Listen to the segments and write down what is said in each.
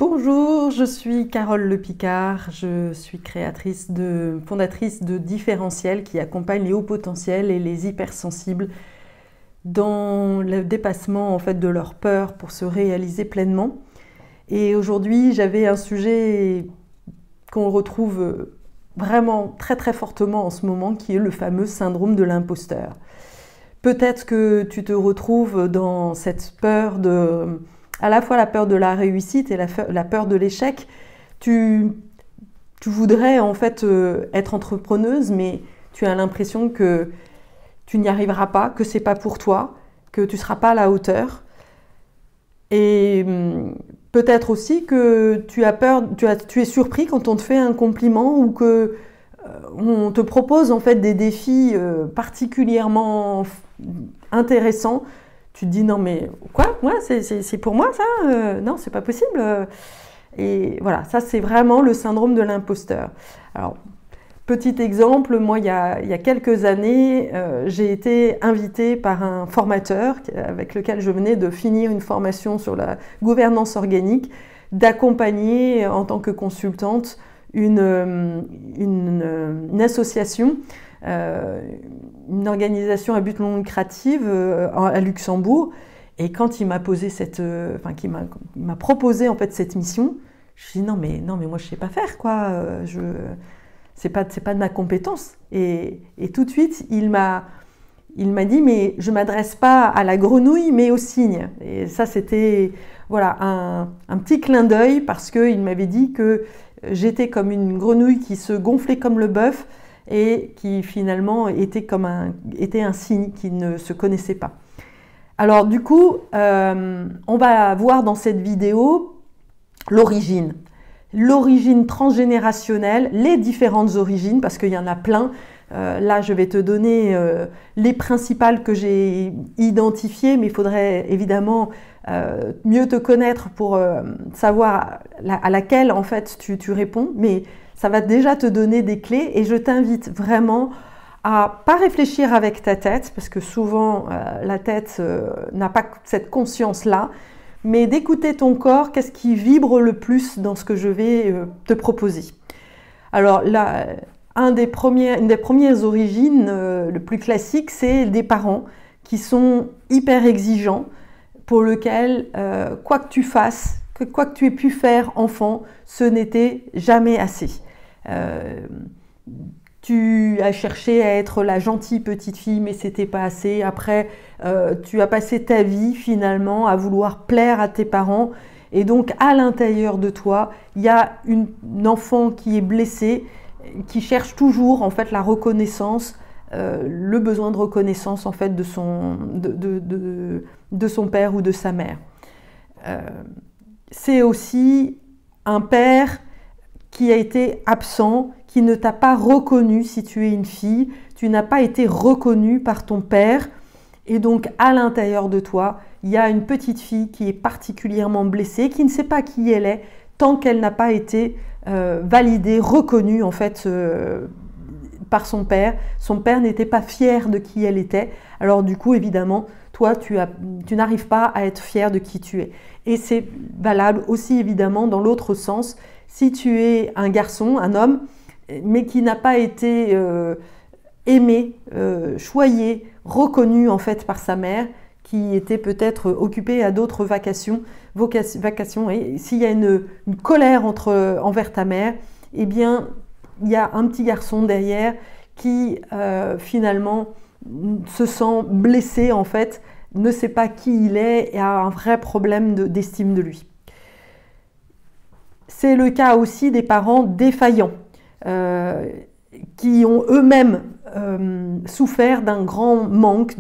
Bonjour, je suis Carole Le Picard, je suis fondatrice de Différentiel qui accompagne les hauts potentiels et les hypersensibles dans le dépassement en fait de leur peur pour se réaliser pleinement. Et aujourd'hui, j'avais un sujet qu'on retrouve vraiment très fortement en ce moment qui est le fameux syndrome de l'imposteur. Peut-être que tu te retrouves dans cette peur à la fois la peur de la réussite et la peur de l'échec. Tu voudrais en fait être entrepreneuse, mais tu as l'impression que tu n'y arriveras pas, que c'est pas pour toi, que tu seras pas à la hauteur. Et peut-être aussi que tu as peur, tu es surpris quand on te fait un compliment ou que on te propose en fait des défis particulièrement intéressants. Tu te dis non mais quoi, moi c'est pour moi ça, non c'est pas possible. Et voilà, ça c'est vraiment le syndrome de l'imposteur. Alors petit exemple, moi il y a quelques années, j'ai été invitée par un formateur avec lequel je venais de finir une formation sur la gouvernance organique, d'accompagner en tant que consultante une association, une organisation à but non lucratif à Luxembourg. Et quand il m'a posé qu'il m'a proposé en fait cette mission, je me suis dit non mais moi je sais pas faire quoi, c'est pas de ma compétence. Et tout de suite il m'a dit mais je m'adresse pas à la grenouille mais au cygne. Et ça c'était voilà un petit clin d'œil parce que il m'avait dit que j'étais comme une grenouille qui se gonflait comme le bœuf et qui finalement était un cygne qui ne se connaissait pas. Alors du coup, on va voir dans cette vidéo l'origine transgénérationnelle, les différentes origines, parce qu'il y en a plein. Là, je vais te donner les principales que j'ai identifiées, mais il faudrait évidemment mieux te connaître pour savoir à laquelle en fait tu réponds. Mais ça va déjà te donner des clés et je t'invite vraiment à pas réfléchir avec ta tête, parce que souvent la tête n'a pas cette conscience-là, mais d'écouter ton corps, qu'est-ce qui vibre le plus dans ce que je vais te proposer. Alors là, une des premières origines, le plus classique, c'est des parents qui sont hyper exigeants, pour lequel, quoi que tu fasses, quoi que tu aies pu faire enfant, ce n'était jamais assez. Tu as cherché à être la gentille petite fille, mais c'était pas assez. Après, tu as passé ta vie finalement à vouloir plaire à tes parents. Et donc, à l'intérieur de toi, il y a une enfant qui est blessée, qui cherche toujours en fait la reconnaissance, le besoin de reconnaissance en fait de son père ou de sa mère. C'est aussi un père qui a été absent, qui ne t'a pas reconnu si tu es une fille, tu n'as pas été reconnue par ton père, et donc à l'intérieur de toi, il y a une petite fille qui est particulièrement blessée, qui ne sait pas qui elle est, tant qu'elle n'a pas été validée, reconnue en fait par son père. Son père n'était pas fier de qui elle était, alors du coup évidemment, toi tu n'arrives pas à être fier de qui tu es. Et c'est valable aussi évidemment dans l'autre sens. Si tu es un garçon, un homme, mais qui n'a pas été aimé, choyé, reconnu en fait par sa mère, qui était peut-être occupée à d'autres vacations, et s'il y a une colère envers ta mère, eh bien, il y a un petit garçon derrière qui finalement se sent blessé en fait, ne sait pas qui il est et a un vrai problème d'estime de lui. C'est le cas aussi des parents défaillants qui ont eux-mêmes souffert d'un grand manque,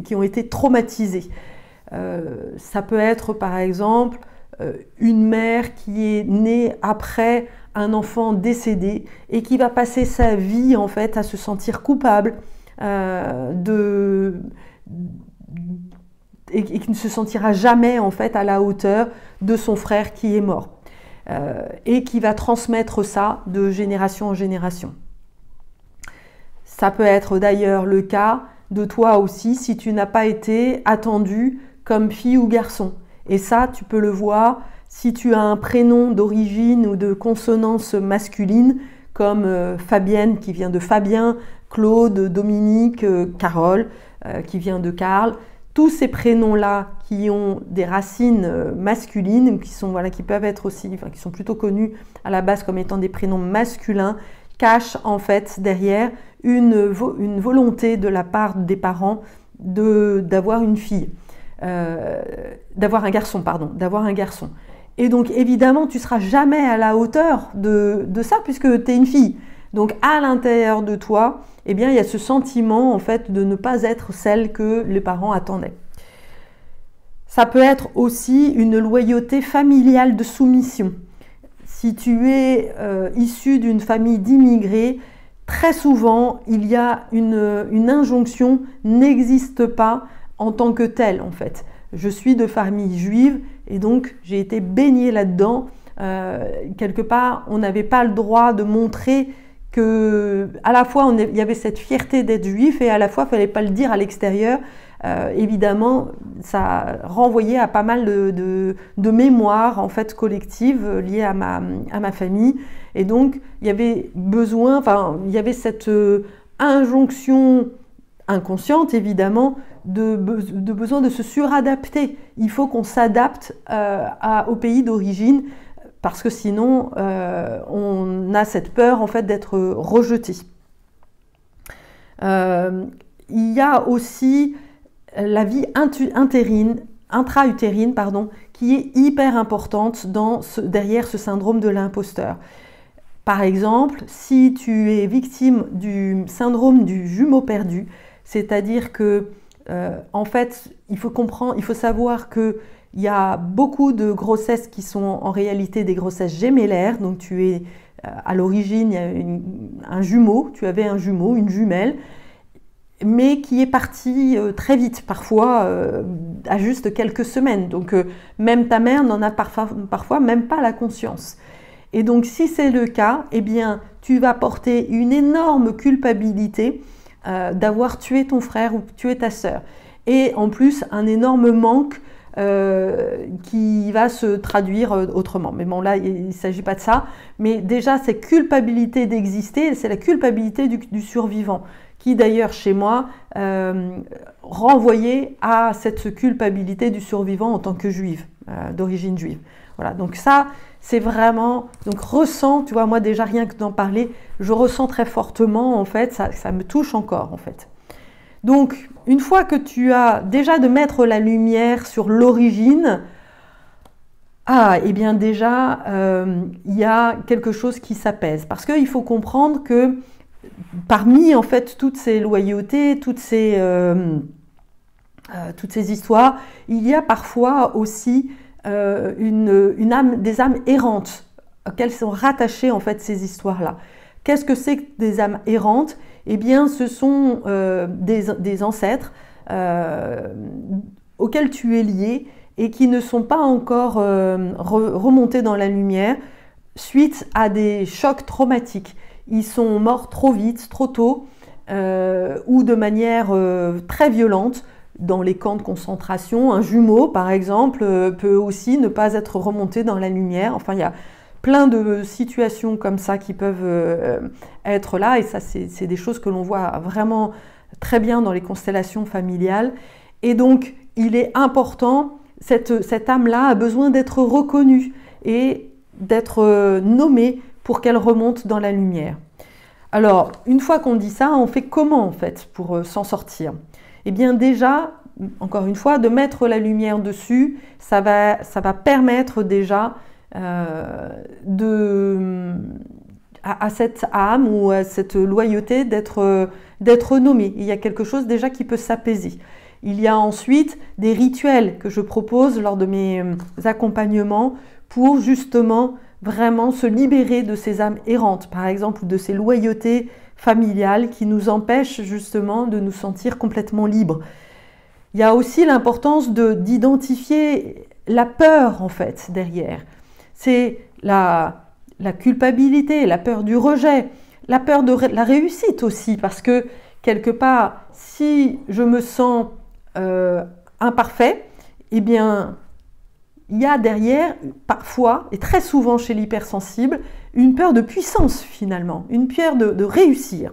qui ont été traumatisés. Ça peut être par exemple une mère qui est née après un enfant décédé et qui va passer sa vie en fait à se sentir coupable et qui ne se sentira jamais en fait à la hauteur de son frère qui est mort. Et qui va transmettre ça de génération en génération. Ça peut être d'ailleurs le cas de toi aussi si tu n'as pas été attendu comme fille ou garçon Et ça, tu peux le voir si tu as un prénom d'origine ou de consonance masculine, comme Fabienne qui vient de Fabien, Claude, Dominique, Carole qui vient de Karl. Tous ces prénoms-là qui ont des racines masculines, qui peuvent être aussi, qui sont plutôt connus à la base comme étant des prénoms masculins, cachent en fait derrière une volonté de la part des parents d'avoir une fille, d'avoir un garçon. Et donc évidemment, tu ne seras jamais à la hauteur de ça puisque tu es une fille. Donc à l'intérieur de toi, eh bien, il y a ce sentiment en fait de ne pas être celle que les parents attendaient. Ça peut être aussi une loyauté familiale de soumission. Si tu es issu d'une famille d'immigrés, très souvent, il y a une injonction « n'existe pas en tant que telle » en fait. Je suis de famille juive et donc j'ai été baignée là-dedans. Quelque part, on n'avait pas le droit de montrer que, à la fois, il y avait cette fierté d'être juif et à la fois, il ne fallait pas le dire à l'extérieur. Évidemment, ça renvoyait à pas mal de mémoires en fait collectives liées à ma famille. Et donc, il y avait besoin, il y avait cette injonction inconsciente évidemment de besoin de se suradapter. Il faut qu'on s'adapte au pays d'origine parce que sinon on a cette peur en fait d'être rejeté. Il y a aussi la vie intra-utérine qui est hyper importante derrière ce syndrome de l'imposteur. Par exemple, si tu es victime du syndrome du jumeau perdu, c'est-à-dire que en fait, il faut savoir qu'il y a beaucoup de grossesses qui sont en réalité des grossesses gémellaires. Donc tu es à l'origine, il y a un jumeau, tu avais un jumeau, une jumelle, mais qui est partie très vite, parfois à juste quelques semaines. Donc même ta mère n'en a parfois même pas la conscience. Et donc si c'est le cas, eh bien tu vas porter une énorme culpabilité d'avoir tué ton frère ou tué ta sœur. Et en plus, un énorme manque qui va se traduire autrement. Mais bon, là, il ne s'agit pas de ça. Mais déjà, cette culpabilité d'exister, c'est la culpabilité du survivant, qui d'ailleurs, chez moi, renvoyait à cette culpabilité du survivant en tant que juive, d'origine juive. Voilà, donc ça, c'est vraiment, donc ressens, tu vois, moi déjà rien que d'en parler, je ressens très fortement en fait, ça me touche encore en fait. Donc, une fois que tu as déjà de mettre la lumière sur l'origine, et bien déjà, il y a quelque chose qui s'apaise. Parce qu'il faut comprendre que parmi en fait toutes ces loyautés, toutes ces histoires, il y a parfois aussi des âmes errantes auxquelles sont rattachées en fait ces histoires-là. Qu'est-ce que c'est que des âmes errantes? Eh bien, ce sont des ancêtres auxquels tu es lié et qui ne sont pas encore remontés dans la lumière suite à des chocs traumatiques. Ils sont morts trop vite, trop tôt, ou de manière très violente. Dans les camps de concentration, un jumeau, par exemple, peut aussi ne pas être remonté dans la lumière. Enfin, il y a plein de situations comme ça qui peuvent être là. Et ça, c'est des choses que l'on voit vraiment très bien dans les constellations familiales. Et donc, il est important, cette âme-là a besoin d'être reconnue et d'être nommée pour qu'elle remonte dans la lumière. Alors, une fois qu'on dit ça, on fait comment en fait pour s'en sortir? Eh bien déjà, encore une fois, de mettre la lumière dessus, ça va permettre déjà à cette âme ou à cette loyauté d'être nommée. Il y a quelque chose déjà qui peut s'apaiser. Il y a ensuite des rituels que je propose lors de mes accompagnements pour justement vraiment se libérer de ces âmes errantes, par exemple, ou de ces loyautés familiales qui nous empêchent justement de nous sentir complètement libres. Il y a aussi l'importance d'identifier la peur en fait derrière. C'est la culpabilité, la peur du rejet, la peur de la réussite aussi, parce que quelque part, si je me sens imparfait, eh bien, il y a derrière, parfois, et très souvent chez l'hypersensible, une peur de puissance finalement, une peur de réussir.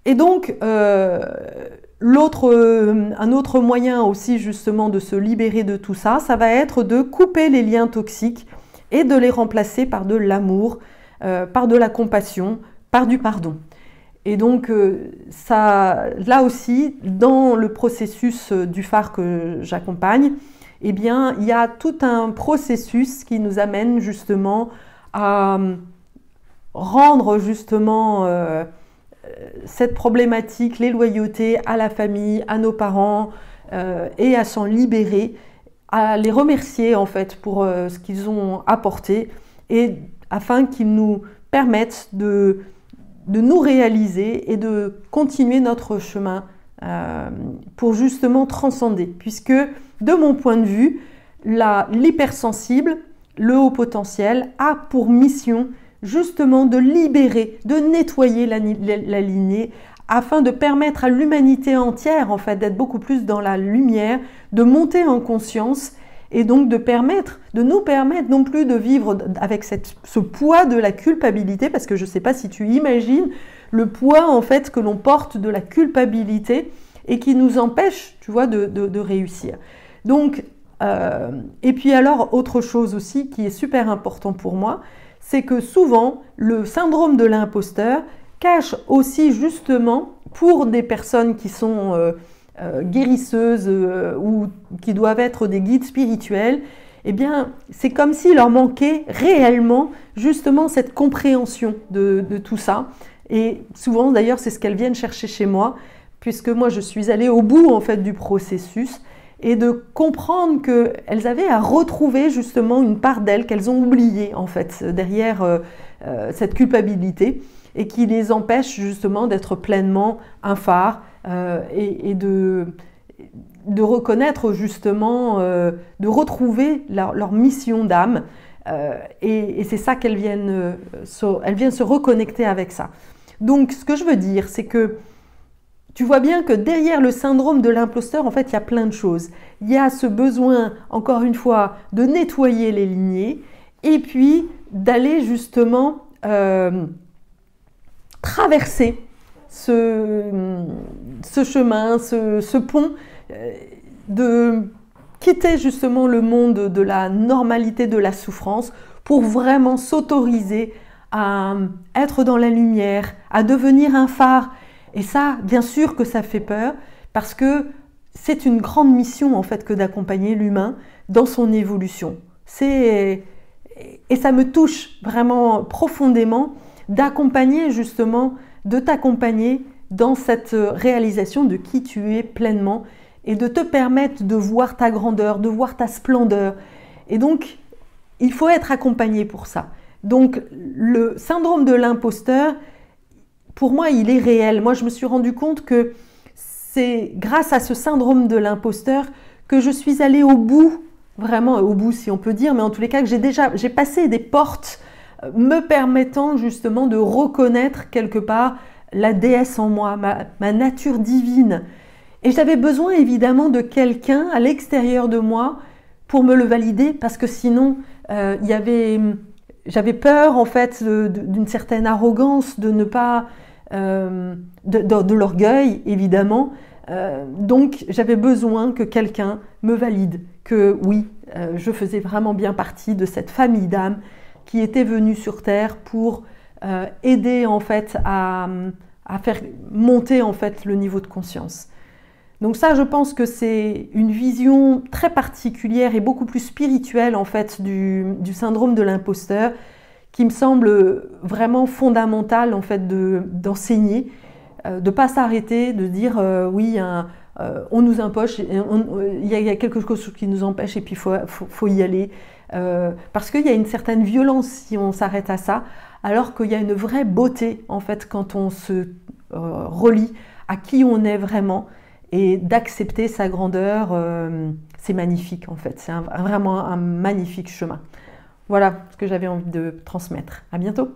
Et donc, un autre moyen aussi justement de se libérer de tout ça, ça va être de couper les liens toxiques et de les remplacer par de l'amour, par de la compassion, par du pardon. Et donc, là aussi, dans le processus du phare que j'accompagne, eh bien, il y a tout un processus qui nous amène justement à rendre justement cette problématique, les loyautés à la famille, à nos parents, et à s'en libérer, à les remercier en fait pour ce qu'ils ont apporté, et afin qu'ils nous permettent de nous réaliser et de continuer notre chemin pour justement transcender. Puisque, de mon point de vue, l'hypersensible, le haut potentiel, a pour mission justement de libérer, de nettoyer la lignée, afin de permettre à l'humanité entière en fait d'être beaucoup plus dans la lumière, de monter en conscience, et donc de nous permettre non plus de vivre avec ce poids de la culpabilité, parce que je ne sais pas si tu imagines le poids en fait que l'on porte de la culpabilité et qui nous empêche, tu vois, de réussir. Donc, et puis alors, autre chose aussi qui est super important pour moi, c'est que souvent, le syndrome de l'imposteur cache aussi justement, pour des personnes qui sont guérisseuses ou qui doivent être des guides spirituels, eh bien, c'est comme s'il leur manquait réellement justement cette compréhension de tout ça. Et souvent, d'ailleurs, c'est ce qu'elles viennent chercher chez moi, puisque moi, je suis allée au bout en fait du processus, et de comprendre qu'elles avaient à retrouver justement une part d'elles qu'elles ont oubliée en fait derrière cette culpabilité, et qui les empêche justement d'être pleinement un phare, et de reconnaître justement, de retrouver leur mission d'âme, et c'est ça qu'elles viennent se reconnecter avec ça. Donc ce que je veux dire, c'est que tu vois bien que derrière le syndrome de l'imposteur, en fait, il y a plein de choses. Il y a ce besoin, encore une fois, de nettoyer les lignées, et puis d'aller justement traverser ce chemin, ce pont, de quitter justement le monde de la normalité, de la souffrance, pour vraiment s'autoriser à être dans la lumière, à devenir un phare. Et ça, bien sûr que ça fait peur, parce que c'est une grande mission en fait que d'accompagner l'humain dans son évolution. Et ça me touche vraiment profondément d'accompagner justement, de t'accompagner dans cette réalisation de qui tu es pleinement, et de te permettre de voir ta grandeur, de voir ta splendeur. Et donc, il faut être accompagné pour ça. Donc, le syndrome de l'imposteur, pour moi, il est réel. Moi, je me suis rendu compte que c'est grâce à ce syndrome de l'imposteur que je suis allée au bout, vraiment au bout si on peut dire, mais en tous les cas, que j'ai passé des portes me permettant justement de reconnaître quelque part la déesse en moi, ma nature divine. Et j'avais besoin évidemment de quelqu'un à l'extérieur de moi pour me le valider, parce que sinon, j'avais peur en fait d'une certaine arrogance, de ne pas... de l'orgueil évidemment, donc j'avais besoin que quelqu'un me valide que oui, je faisais vraiment bien partie de cette famille d'âmes qui était venue sur terre pour aider en fait à faire monter en fait le niveau de conscience. Donc ça, je pense que c'est une vision très particulière et beaucoup plus spirituelle en fait du syndrome de l'imposteur, qui me semble vraiment fondamental en fait d'enseigner, de pas s'arrêter, de dire oui, on nous empêche, il y a quelque chose qui nous empêche et puis faut y aller, parce qu'il y a une certaine violence si on s'arrête à ça, alors qu'il y a une vraie beauté en fait quand on se relie à qui on est vraiment, et d'accepter sa grandeur, c'est magnifique en fait, c'est vraiment un magnifique chemin. Voilà ce que j'avais envie de transmettre. À bientôt.